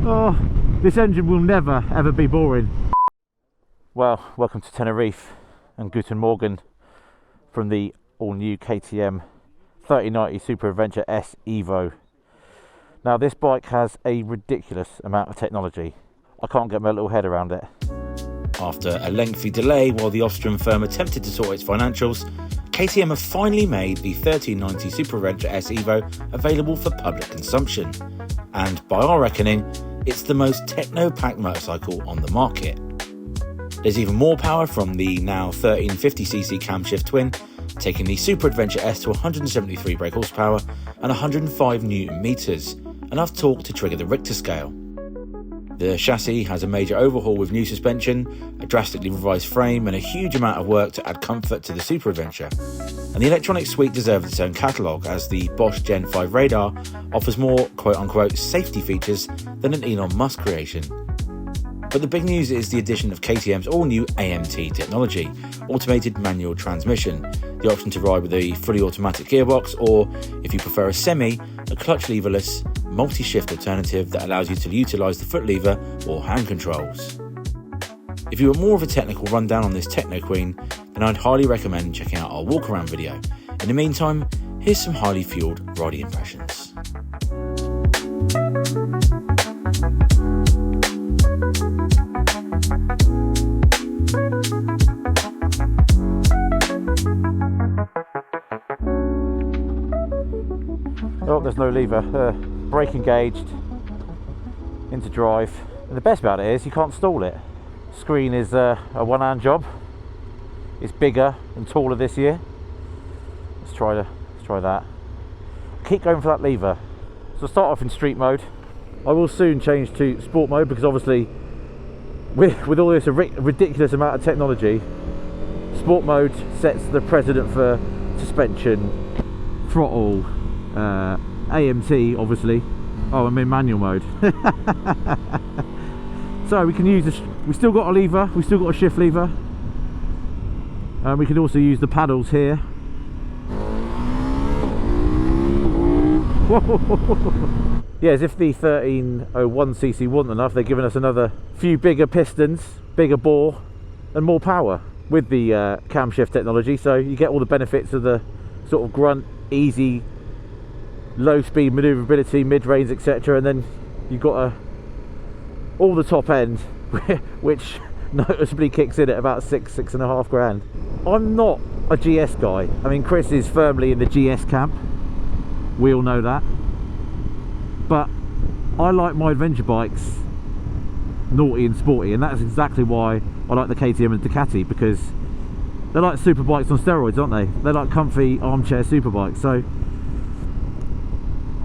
Oh, this engine will never ever be boring. Well, welcome to Tenerife and Guten Morgen from the all-new KTM 3090 Super Adventure S EVO. Now this bike has a ridiculous amount of technology. I can't get my little head around it. After a lengthy delay while the Austrian firm attempted to sort its financials, KTM have finally made the 1390 Super Adventure S EVO available for public consumption. And by our reckoning, it's the most techno-packed motorcycle on the market. There's even more power from the now 1350cc camshaft twin, taking the Super Adventure S to 173 brake horsepower and 105 Newton meters, enough torque to trigger the Richter scale. The chassis has a major overhaul with new suspension, a drastically revised frame and a huge amount of work to add comfort to the Super Adventure. And the electronic suite deserves its own catalogue, as the Bosch Gen 5 radar offers more quote-unquote safety features than an Elon Musk creation. But the big news is the addition of KTM's all-new AMT technology, automated manual transmission, the option to ride with a fully automatic gearbox, or, if you prefer a semi, a clutch leverless, multi-shift alternative that allows you to utilise the foot lever or hand controls. If you want more of a technical rundown on this techno queen, then I'd highly recommend checking out our walk-around video. In the meantime, here's some highly fueled riding impressions. Oh, there's no lever. Brake engaged, into drive. And the best about it is you can't stall it. Screen is a one-hand job. It's bigger and taller this year. Let's try that. Keep going for that lever. So start off in street mode. I will soon change to sport mode because obviously with all this ridiculous amount of technology, sport mode sets the precedent for suspension, throttle, AMT obviously. Oh, I'm in manual mode. So we can use this, we still got a lever, we still got a shift lever. We can also use the paddles here. Yeah, as if the 1301cc wasn't enough, they're giving us another few bigger pistons, bigger bore and more power with the camshaft technology, so you get all the benefits of the sort of grunt, easy, low speed manoeuvrability, mid-range, etc. And then you've got all the top end, which noticeably kicks in at about 6.5 grand. I'm not a GS guy. I mean, Chris is firmly in the GS camp, we all know that, but I like my adventure bikes naughty and sporty, and that's exactly why I like the KTM and Ducati, because they're like super bikes on steroids, aren't they? They're like comfy armchair super bikes. So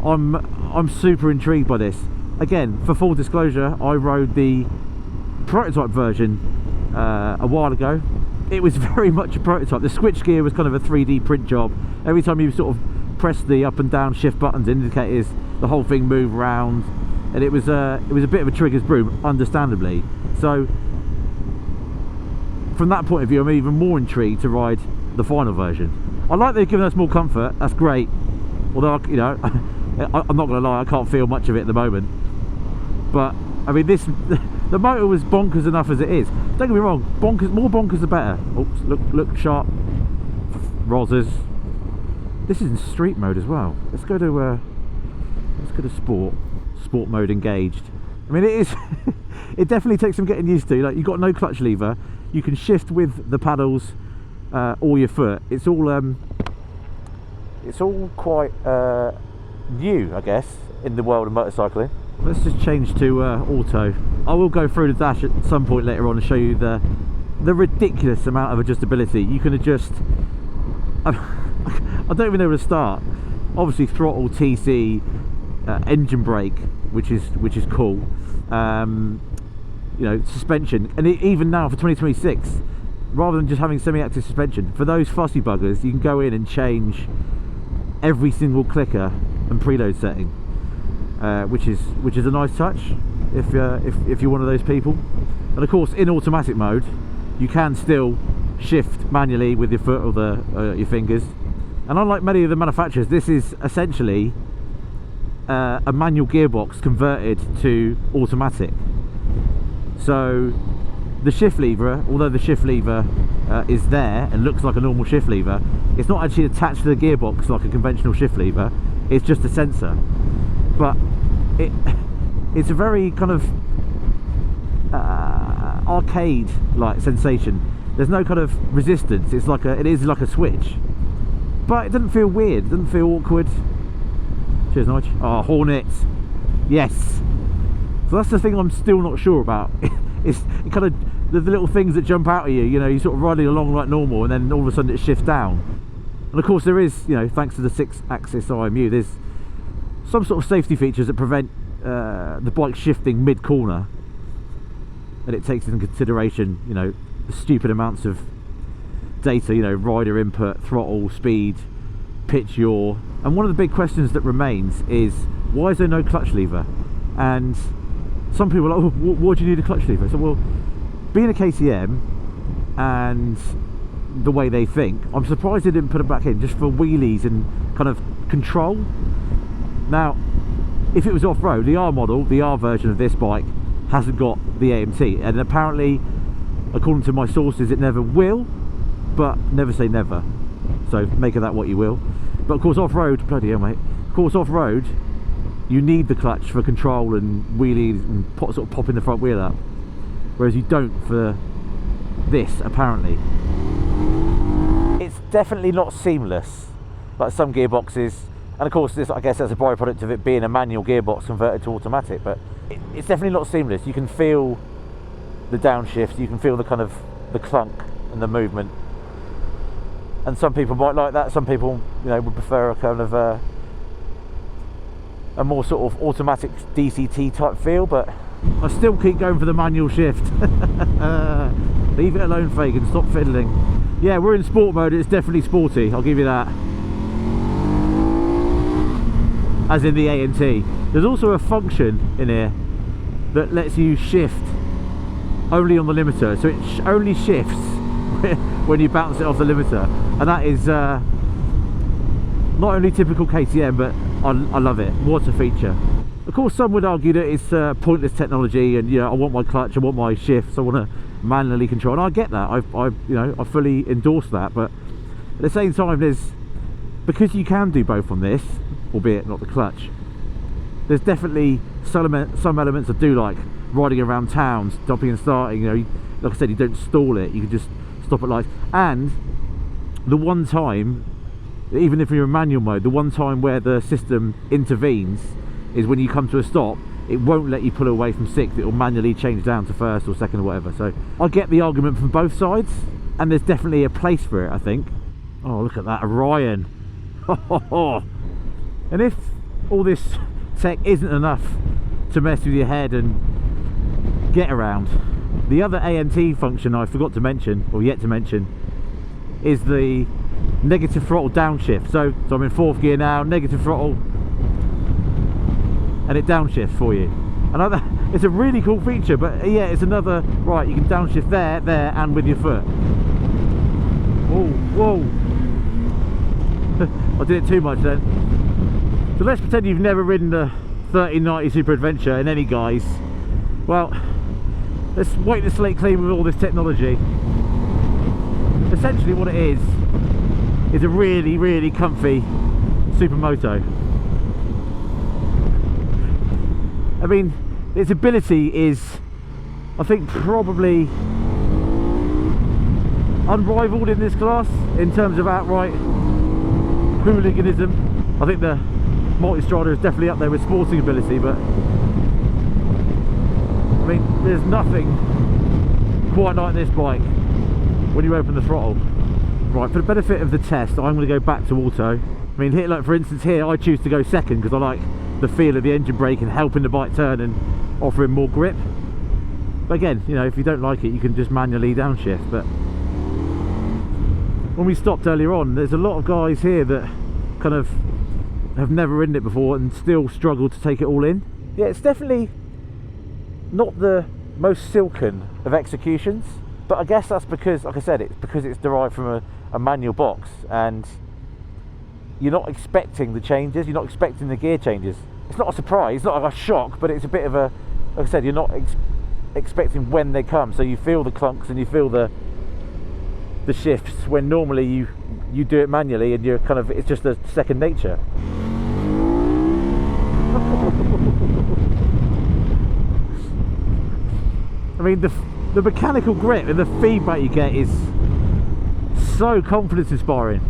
I'm super intrigued by this. Again, for full disclosure, I rode the prototype version a while ago. It was very much a prototype. The switchgear was kind of a 3D print job. Every time you sort of press the up and down shift buttons, indicators, the whole thing moved around, and it was a bit of a trigger's broom, understandably. So from that point of view, I'm even more intrigued to ride the final version. I like they've given us more comfort. That's great. Although, you know, I'm not going to lie, I can't feel much of it at the moment. But I mean, the motor was bonkers enough as it is. Don't get me wrong, bonkers, more bonkers the better. Oops, look sharp, Rozzers. This is in street mode as well. Let's go to sport mode engaged. I mean, it is it definitely takes some getting used to. Like, you've got no clutch lever, you can shift with the paddles or your foot. It's all quite new, I guess, in the world of motorcycling. Let's just change to auto. I will go through the dash at some point later on and show you the ridiculous amount of adjustability. You can adjust, I don't even know where to start. Obviously throttle, TC, engine brake, which is cool. You know, suspension, and even now for 2026, rather than just having semi-active suspension, for those fussy buggers, you can go in and change every single clicker and preload setting, which is a nice touch if you're one of those people. And of course, in automatic mode, you can still shift manually with your foot or your fingers. And unlike many of the manufacturers, this is essentially a manual gearbox converted to automatic. So the shift lever, although the shift lever is there and looks like a normal shift lever, it's not actually attached to the gearbox like a conventional shift lever. It's just a sensor. But it's a very kind of arcade like sensation. There's no kind of resistance. It is like a switch, but it doesn't feel weird, it doesn't feel awkward. Cheers, Nige. Oh, Hornets, yes. So that's the thing I'm still not sure about. It's kind of the little things that jump out at you, you know, you're sort of riding along like normal and then all of a sudden it shifts down. And of course there is, you know, thanks to the 6-axis IMU, there's some sort of safety features that prevent the bike shifting mid-corner, and it takes into consideration, you know, the stupid amounts of data, you know, rider input, throttle, speed, pitch, yaw. And one of the big questions that remains is, why is there no clutch lever? And some people are like, oh, why do you need a clutch lever? So, well, being a KTM and the way they think, I'm surprised they didn't put it back in just for wheelies and kind of control. Now, if it was off-road, the R model, the R version of this bike, hasn't got the AMT, and apparently, according to my sources, it never will, but never say never. So make of that what you will. But of course, off-road, bloody hell, mate. Of course, off-road, you need the clutch for control and wheelies and sort of popping the front wheel up, whereas you don't for this, apparently. It's definitely not seamless like some gearboxes, and of course this, I guess, as a byproduct of it being a manual gearbox converted to automatic, but it's definitely not seamless. You can feel the downshift, you can feel the kind of the clunk and the movement, and some people might like that, some people, you know, would prefer a kind of a more sort of automatic DCT type feel, but I still keep going for the manual shift. Leave it alone, Fagan, stop fiddling. Yeah, we're in sport mode, it's definitely sporty, I'll give you that. As in the AMT. There's also a function in here that lets you shift only on the limiter, so it only shifts when you bounce it off the limiter, and that is not only typical KTM, but I love it. What a feature. Of course, some would argue that it's pointless technology, and you know, I want my clutch, I want my shifts, I want to manually control, and I get that. I fully endorse that, but at the same time, because you can do both on this, albeit not the clutch, there's definitely some elements I do like. Riding around towns, stopping and starting, you know, like I said, you don't stall it, you can just stop at lights. And the one time, even if you're in manual mode, the one time where the system intervenes is when you come to a stop. It won't let you pull away from sixth, it will manually change down to first or second or whatever. So I get the argument from both sides, and there's definitely a place for it, I think. Oh, look at that Orion. And if all this tech isn't enough to mess with your head and get around, the other AMT function I forgot to mention, or yet to mention, is the negative throttle downshift. So I'm in 4th gear now, negative throttle, and it downshifts for you. Another, it's a really cool feature, but yeah, it's another, right, you can downshift there, and with your foot. Whoa. I did it too much then. So let's pretend you've never ridden the 1390 Super Adventure in any guise. Well, let's wipe the slate clean with all this technology. Essentially what it is a really, really comfy supermoto. I mean, its ability is, I think, probably unrivaled in this class in terms of outright hooliganism. I think the Multistrada is definitely up there with sporting ability, but I mean, there's nothing quite like this bike when you open the throttle. Right, for the benefit of the test, I'm going to go back to auto. I mean, here, like for instance, here I choose to go second because I like the feel of the engine brake and helping the bike turn and offering more grip. But again, you know, if you don't like it, you can just manually downshift. But when we stopped earlier on, there's a lot of guys here that kind of have never ridden it before and still struggle to take it all in. Yeah, it's definitely not the most silken of executions, but I guess that's because, like I said, it's because it's derived from a manual box, and you're not expecting the changes, you're not expecting the gear changes. it's not a surprise, it's not like a shock, but it's a bit of a, like I said, you're not expecting when they come, so you feel the clunks and you feel the shifts when normally you do it manually and you're kind of, it's just a second nature. I mean, the mechanical grip and the feedback you get is so confidence inspiring.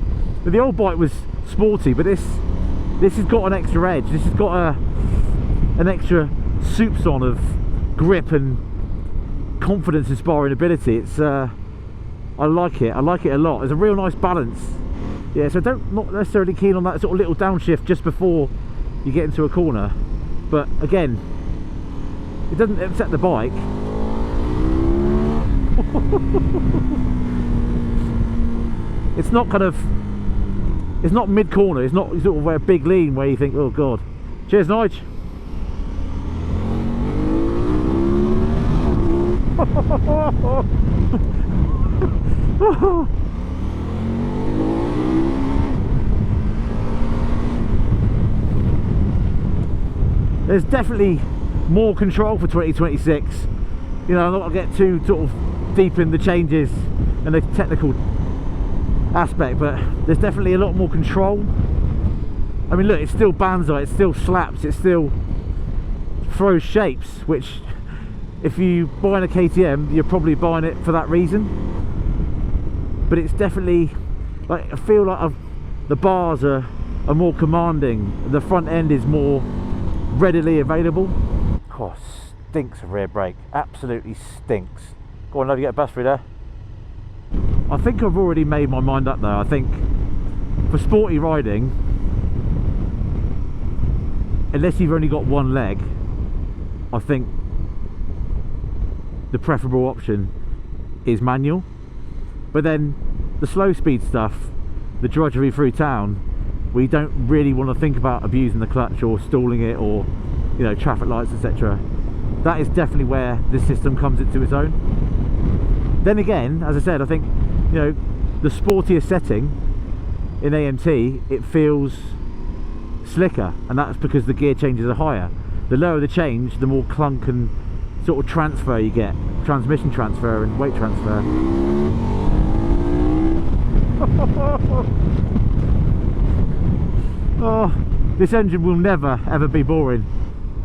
But the old bike was sporty, but this has got an extra edge. This has got an extra soupçon of grip and confidence inspiring ability. It's I like it a lot. There's a real nice balance. Yeah, so not necessarily keen on that sort of little downshift just before you get into a corner, but again, it doesn't upset the bike. It's not kind of, it's not mid corner, it's not sort of a big lean where you think, oh god. Cheers, Nige. There's definitely more control for 2026. You know, I'm not going to get too sort of deep in the changes and the technical aspect, but there's definitely a lot more control. I mean, look, it's still banzai, it still slaps, it still throws shapes, which if you buy a KTM, you're probably buying it for that reason. But it's definitely, like, I feel like the bars are more commanding, the front end is more readily available. Oh, stinks of rear brake, absolutely stinks. Go on, love, you get a bus through there. I think I've already made my mind up though. I think for sporty riding, unless you've only got one leg, I think the preferable option is manual. But then the slow speed stuff, the drudgery through town, we don't really want to think about abusing the clutch or stalling it, or, you know, traffic lights, etc. That is definitely where this system comes into its own. Then again, as I said, I think, you know, the sportier setting in AMT, it feels slicker, and that's because the gear changes are higher. The lower the change, the more clunk and sort of transfer you get, transmission transfer and weight transfer. Oh, this engine will never ever be boring.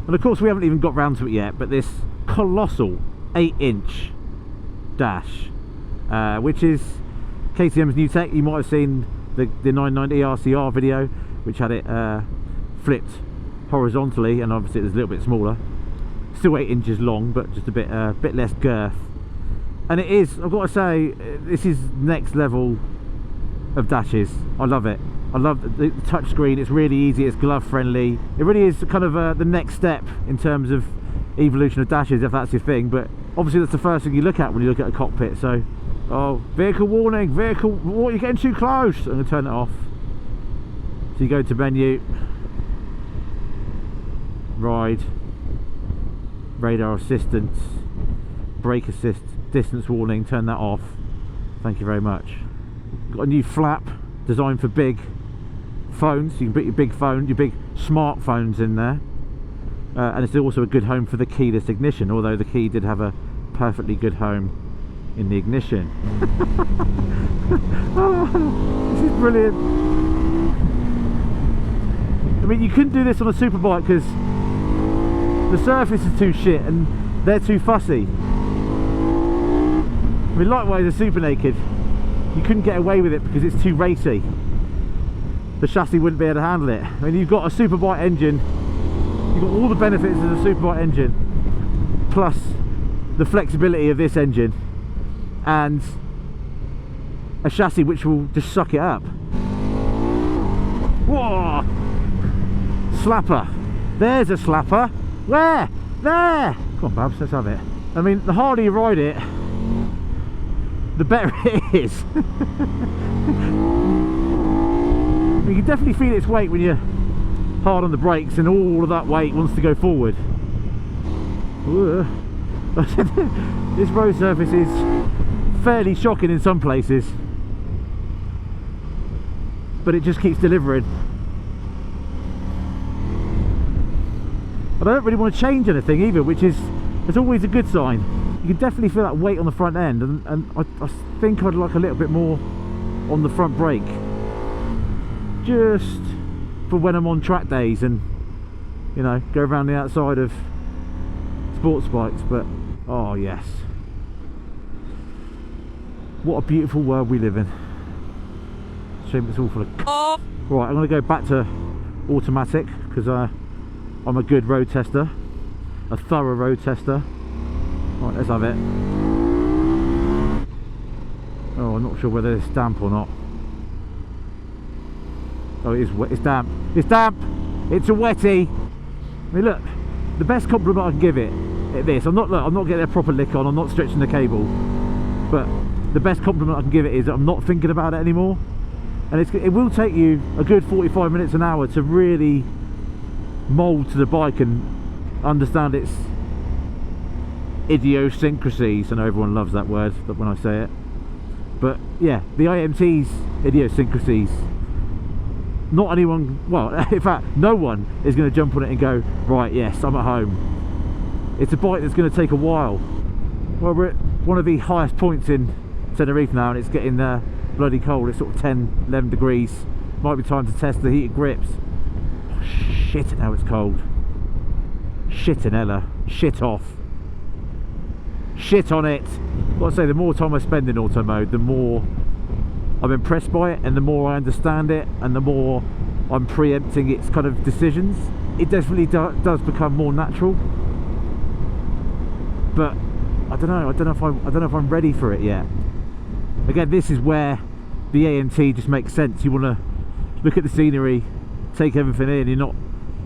And of course we haven't even got round to it yet, but this colossal 8-inch dash, which is KTM's new tech. You might have seen the 990 RCR video, which had it flipped horizontally, and obviously it was a little bit smaller, still 8 inches long, but just a bit less girth. And it is, I've got to say, this is next level of dashes. I love it. I love the touchscreen. It's really easy, it's glove friendly. It really is kind of the next step in terms of evolution of dashes, if that's your thing. But obviously that's the first thing you look at when you look at a cockpit. So, oh, vehicle warning, vehicle, oh, you're getting too close. I'm going to turn it off. So you go to menu, ride, radar assistance, brake assist, distance warning, turn that off. Thank you very much. Got a new flap designed for big phones. You can put your big phone, your big smartphones in there. And it's also a good home for the keyless ignition, although the key did have a perfectly good home in the ignition. Oh, this is brilliant. I mean, you couldn't do this on a superbike because the surface is too shit and they're too fussy. I mean, likewise a Super Naked, you couldn't get away with it because it's too racy. The chassis wouldn't be able to handle it. I mean, you've got a superbike engine, you've got all the benefits of a superbike engine, plus the flexibility of this engine, and a chassis which will just suck it up. Whoa! Slapper. There's a slapper. Where? There! Come on, Babs, let's have it. I mean, the harder you ride it, the better it is. You can definitely feel its weight when you're hard on the brakes and all of that weight wants to go forward. This road surface is fairly shocking in some places, but it just keeps delivering. But I don't really want to change anything either, which is, it's always a good sign. You can definitely feel that weight on the front end, and I think I'd like a little bit more on the front brake, just for when I'm on track days and, you know, go around the outside of sports bikes. But oh yes, what a beautiful world we live in. Shame it's all full of right, I'm going to go back to automatic because I'm a good road tester, a thorough road tester. Right, let's have it. Oh, I'm not sure whether it's damp or not. Oh, it is wet. It's damp. It's damp. It's a wetty. I mean, look, the best compliment I can give it at this. I'm not getting a proper lick on. I'm not stretching the cable. But the best compliment I can give it is that I'm not thinking about it anymore. And it will take you a good 45 minutes an hour to really mould to the bike and understand its idiosyncrasies. I know everyone loves that word when I say it. But yeah, the AMT's idiosyncrasies. Not anyone, well, in fact, no one is going to jump on it and go, right, yes, I'm at home. It's a bike that's going to take a while. Well, we're at one of the highest points in Tenerife now, and it's getting bloody cold. It's sort of 10, 11 degrees. Might be time to test the heated grips. Oh, shit, now it's cold. Shit, Ella. Shit off. Shit on it. Got to say, the more time I spend in auto mode, the more I'm impressed by it, and the more I understand it, and the more I'm preempting its kind of decisions. It definitely does become more natural. But I don't know. I don't know if I'm ready for it yet. Again, this is where the AMT just makes sense. You want to look at the scenery, take everything in. You're not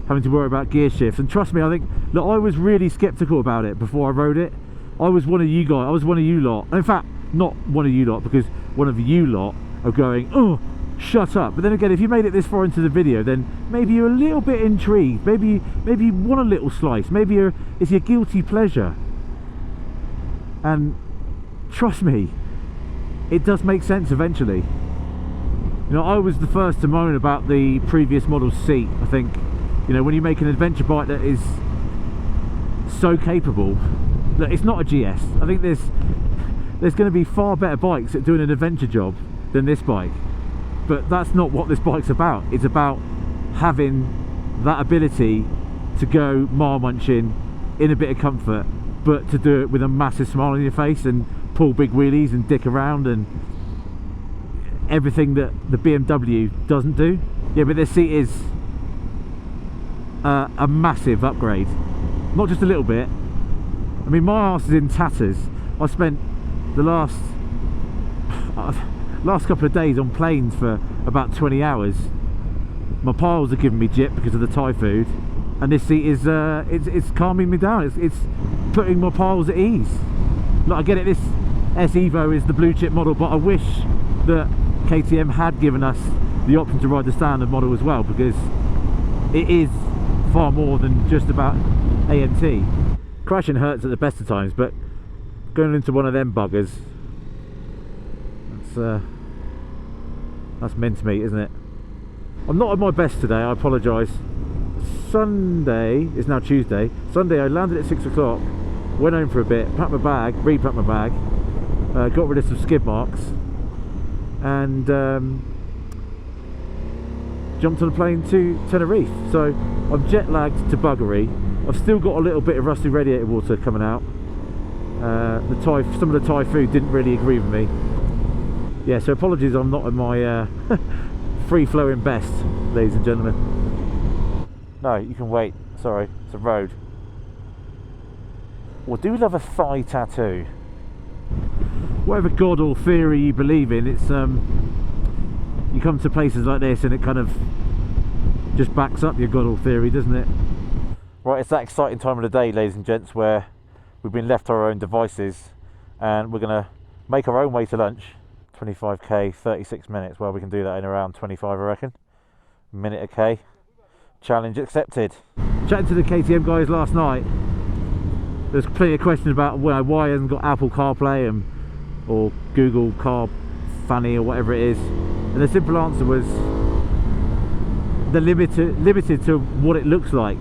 having to worry about gear shifts. And trust me, I think, look, I was really skeptical about it before I rode it. I was one of you guys. I was one of you lot. In fact, not one of you lot, because one of you lot are going, oh, shut up. But then again, if you made it this far into the video, then maybe you're a little bit intrigued. Maybe you want a little slice. Maybe it's your guilty pleasure. And trust me, it does make sense eventually. You know, I was the first to moan about the previous model's seat. I think, you know, when you make an adventure bike that is so capable, look, it's not a GS. I think there's going to be far better bikes at doing an adventure job than this bike. But that's not what this bike's about. It's about having that ability to go mile munching in a bit of comfort, but to do it with a massive smile on your face and pull big wheelies and dick around and everything that the BMW doesn't do. Yeah, but this seat is a massive upgrade. Not just a little bit. I mean, my arse is in tatters. I spent the last couple of days on planes for about 20 hours. My piles are giving me jip because of the Thai food, and this seat is it's calming me down. It's putting my piles at ease. Look, I get it, this S EVO is the blue chip model, but I wish that KTM had given us the option to ride the standard model as well, because it is far more than just about AMT. Crashing hurts at the best of times, but going into one of them buggers, that's mincemeat, isn't it? I'm not at my best today, I apologise. Sunday, it's now Tuesday. Sunday I landed at 6 o'clock, went home for a bit, packed my bag, repacked my bag, got rid of some skid marks, and jumped on a plane to Tenerife. So I'm jet lagged to buggery. I've still got a little bit of rusty radiator water coming out. Some of the Thai food didn't really agree with me. Yeah, so apologies, I'm not at my free-flowing best, ladies and gentlemen. No, you can wait. Sorry, it's a road. Well, do love a thigh tattoo. Whatever god or theory you believe in, it's you come to places like this and it kind of just backs up your god or theory, doesn't it? Right, it's that exciting time of the day, ladies and gents, where we've been left to our own devices and we're going to make our own way to lunch. 25k, 36 minutes. Well, we can do that in around 25, I reckon. Minute a k. Challenge accepted. Chatting to the KTM guys last night, there's plenty of questions about why it hasn't got Apple CarPlay or Google Car Funny or whatever it is, and the simple answer was they're limited to what it looks like.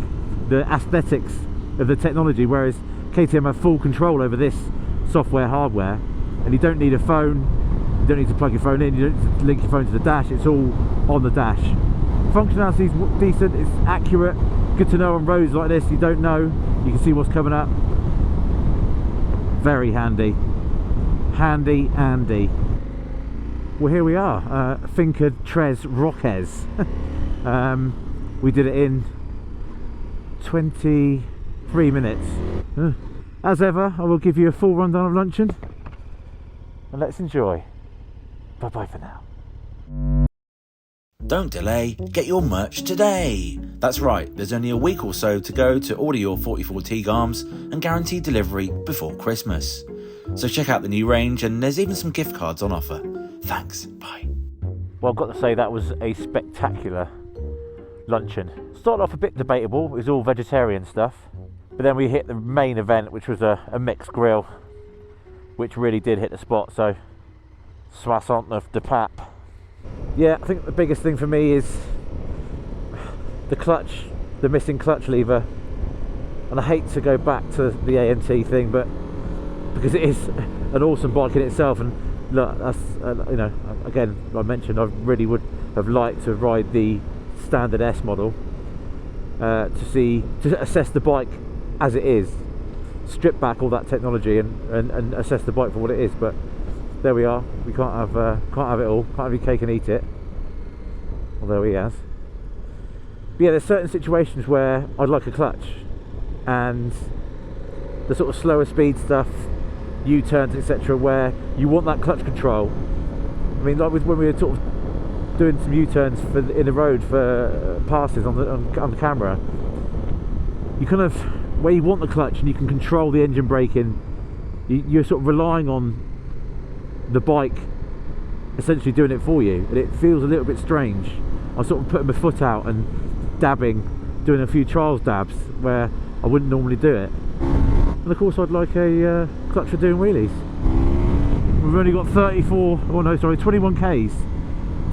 the aesthetics of the technology, whereas KTM have full control over this software, hardware, and you don't need a phone, you don't need to plug your phone in, you don't need to link your phone to the dash, it's all on the dash. Functionality is decent, it's accurate, good to know on roads like this, you don't know, you can see what's coming up. Very handy. Handy Andy. Well, here we are, Finca Tres Roques. We did it in 23 minutes. As ever, I will give you a full rundown of luncheon, and let's enjoy. Bye bye for now. Don't delay, get your merch today. That's right, there's only a week or so to go to order your 44T arms and guarantee delivery before Christmas. So check out the new range, and there's even some gift cards on offer. Thanks, bye. Well, I've got to say that was a spectacular luncheon. Started off a bit debatable, it was all vegetarian stuff, but then we hit the main event, which was a mixed grill, which really did hit the spot, so 69 de pap. Yeah, I think the biggest thing for me is the clutch, the missing clutch lever, and I hate to go back to the ANT thing, but because it is an awesome bike in itself, and look, that's you know, again, I mentioned I really would have liked to ride the standard S model to assess the bike as it is, strip back all that technology and assess the bike for what it is. But there we are. We can't have it all. Can't have your cake and eat it. Although he has. But yeah, there's certain situations where I'd like a clutch, and the sort of slower speed stuff, U-turns, etc., where you want that clutch control. I mean, like when we were sort of doing some U-turns in the road for passes on the camera, you kind of, where you want the clutch and you can control the engine braking, you're sort of relying on the bike essentially doing it for you, and it feels a little bit strange. I was sort of putting my foot out and dabbing, doing a few trials dabs where I wouldn't normally do it. And of course I'd like a clutch for doing wheelies. We've only got 21 k's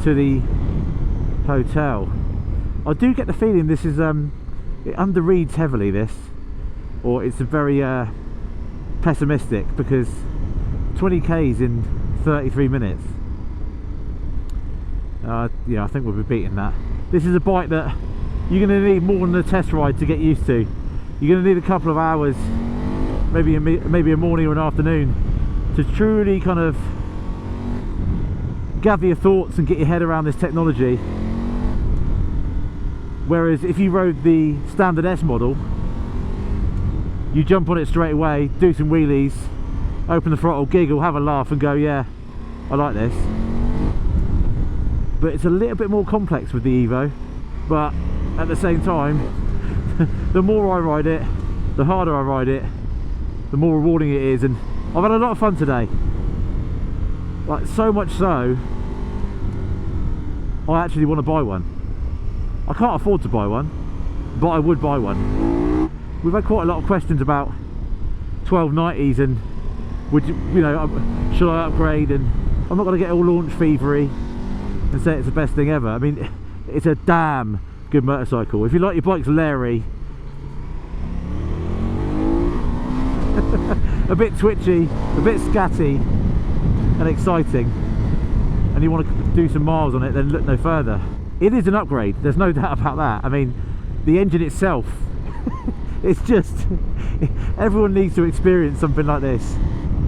to the hotel. I do get the feeling this is it underreads heavily, this, or it's a very pessimistic, because 20 k's in 33 minutes. Yeah, I think we'll be beating that. This is a bike that you're going to need more than a test ride to get used to. You're going to need a couple of hours, maybe a morning or an afternoon, to truly kind of gather your thoughts and get your head around this technology. Whereas if you rode the standard S model, you jump on it straight away, do some wheelies, open the throttle, giggle, have a laugh and go, yeah, I like this. But it's a little bit more complex with the Evo, but at the same time, the more I ride it, the harder I ride it, the more rewarding it is, and I've had a lot of fun today. Like, so much so, I actually want to buy one. I can't afford to buy one, but I would buy one. We've had quite a lot of questions about 1290s and would you know, should I upgrade, and I'm not going to get all launch fevery and say it's the best thing ever. I mean, it's a damn good motorcycle. If you like your bikes leery, a bit twitchy, a bit scatty and exciting, and you want to do some miles on it, then look no further. It is an upgrade, there's no doubt about that. I mean, the engine itself, it's just, everyone needs to experience something like this.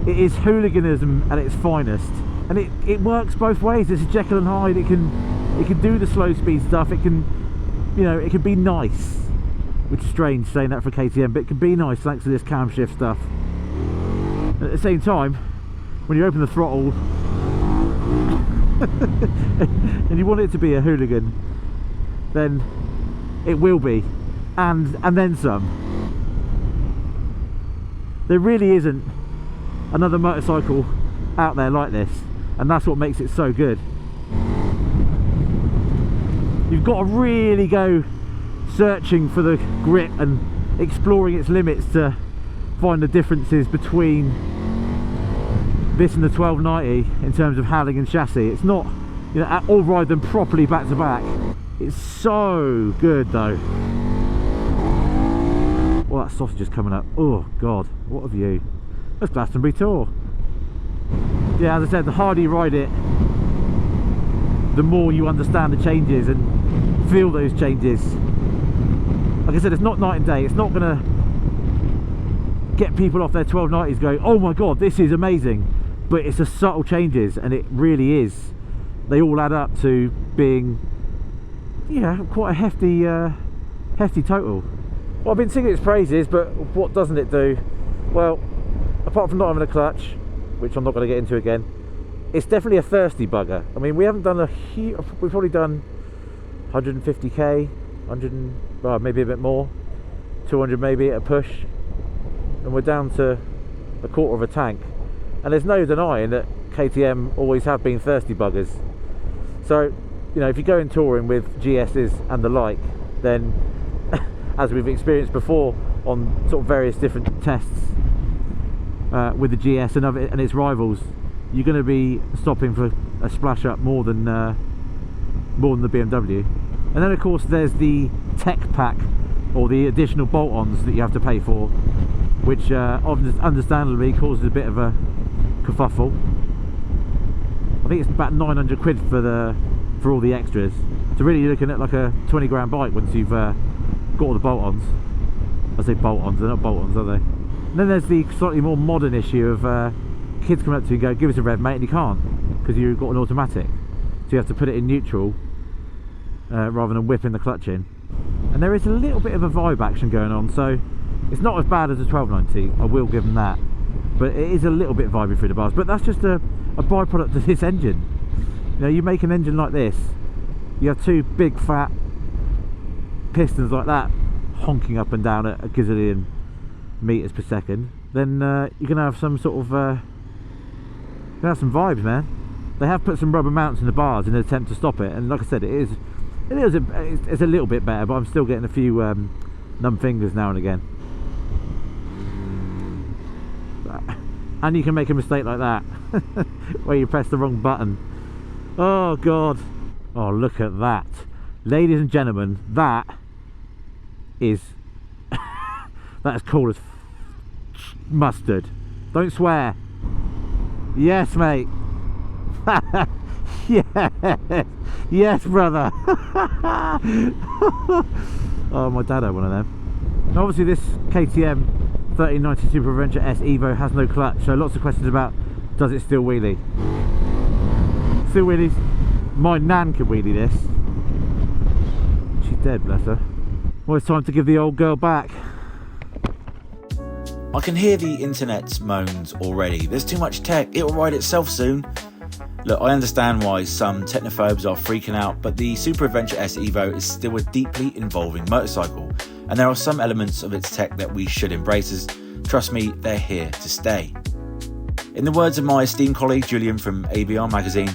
It is hooliganism at its finest, and it works both ways. It's a Jekyll and Hyde. It can do the slow speed stuff. It can, you know, it can be nice, which is strange saying that for KTM, but it can be nice thanks to this camshaft stuff. At the same time, when you open the throttle and you want it to be a hooligan, then it will be, and then some. There really isn't another motorcycle out there like this, and that's what makes it so good. You've got to really go searching for the grip and exploring its limits to find the differences between this and the 1290 in terms of handling and chassis. It's not, you know, or ride them properly back to back. It's so good though. that sausage is coming up. Oh God, what a view. That's Glastonbury Tor. Yeah, as I said, the harder you ride it, the more you understand the changes and feel those changes. Like I said, it's not night and day. It's not gonna get people off their 1290s going, oh my God, this is amazing. But it's the subtle changes, and it really is. They all add up to being, yeah, quite a hefty total. Well, I've been singing its praises, but what doesn't it do? Well, apart from not having a clutch, which I'm not going to get into again, it's definitely a thirsty bugger. I mean, we haven't done a huge, we've probably done 150k, 100, well, maybe a bit more, 200 maybe at a push, and we're down to a quarter of a tank. And there's no denying that KTM always have been thirsty buggers. So, you know, if you're going touring with GSs and the like, then as we've experienced before on sort of various different tests with the GS and its rivals, you're going to be stopping for a splash up more than the BMW. And then of course there's the tech pack, or the additional bolt-ons that you have to pay for, which understandably causes a bit of a kerfuffle. I think it's about 900 quid for all the extras. So really you're looking at like a 20 grand bike once you've got all the bolt-ons. I say bolt-ons, they're not bolt-ons, are they? And then there's the slightly more modern issue of kids coming up to you and go, give us a rev mate, and you can't, because you've got an automatic. So you have to put it in neutral rather than whipping the clutch in. And there is a little bit of a vibe action going on, so it's not as bad as a 1290, I will give them that. But it is a little bit vibey through the bars, but that's just a byproduct of this engine. You know, you make an engine like this, you have two big fat pistons like that honking up and down at a gazillion meters per second, then you're gonna have some sort of you're gonna have some vibes, man. They have put some rubber mounts in the bars in an attempt to stop it, and like I said, it's a little bit better, but I'm still getting a few numb fingers now and again. And you can make a mistake like that where you press the wrong button. Oh God, oh look at that, ladies and gentlemen, that is that is cool as mustard. Don't swear. Yes mate. Yes, yes brother. Oh, my dad had one of them. Now, obviously this KTM 1390 Super Adventure S EVO has no clutch, so lots of questions about, does it still wheelie? Still wheelies. My nan could wheelie this. She's dead, bless her. Well, it's time to give the old girl back. I can hear the internet's moans already. There's too much tech, it'll ride itself soon. Look, I understand why some technophobes are freaking out, but the Super Adventure S EVO is still a deeply involving motorcycle, and there are some elements of its tech that we should embrace, as, trust me, they're here to stay. In the words of my esteemed colleague Julian from ABR magazine,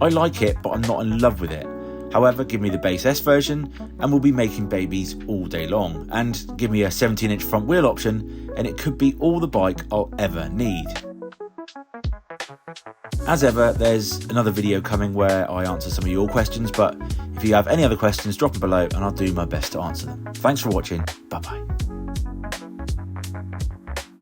I like it, but I'm not in love with it. However, give me the base S version and we'll be making babies all day long, and give me a 17-inch front wheel option and it could be all the bike I'll ever need. As ever, there's another video coming where I answer some of your questions, but if you have any other questions, drop them below and I'll do my best to answer them. Thanks for watching, bye bye.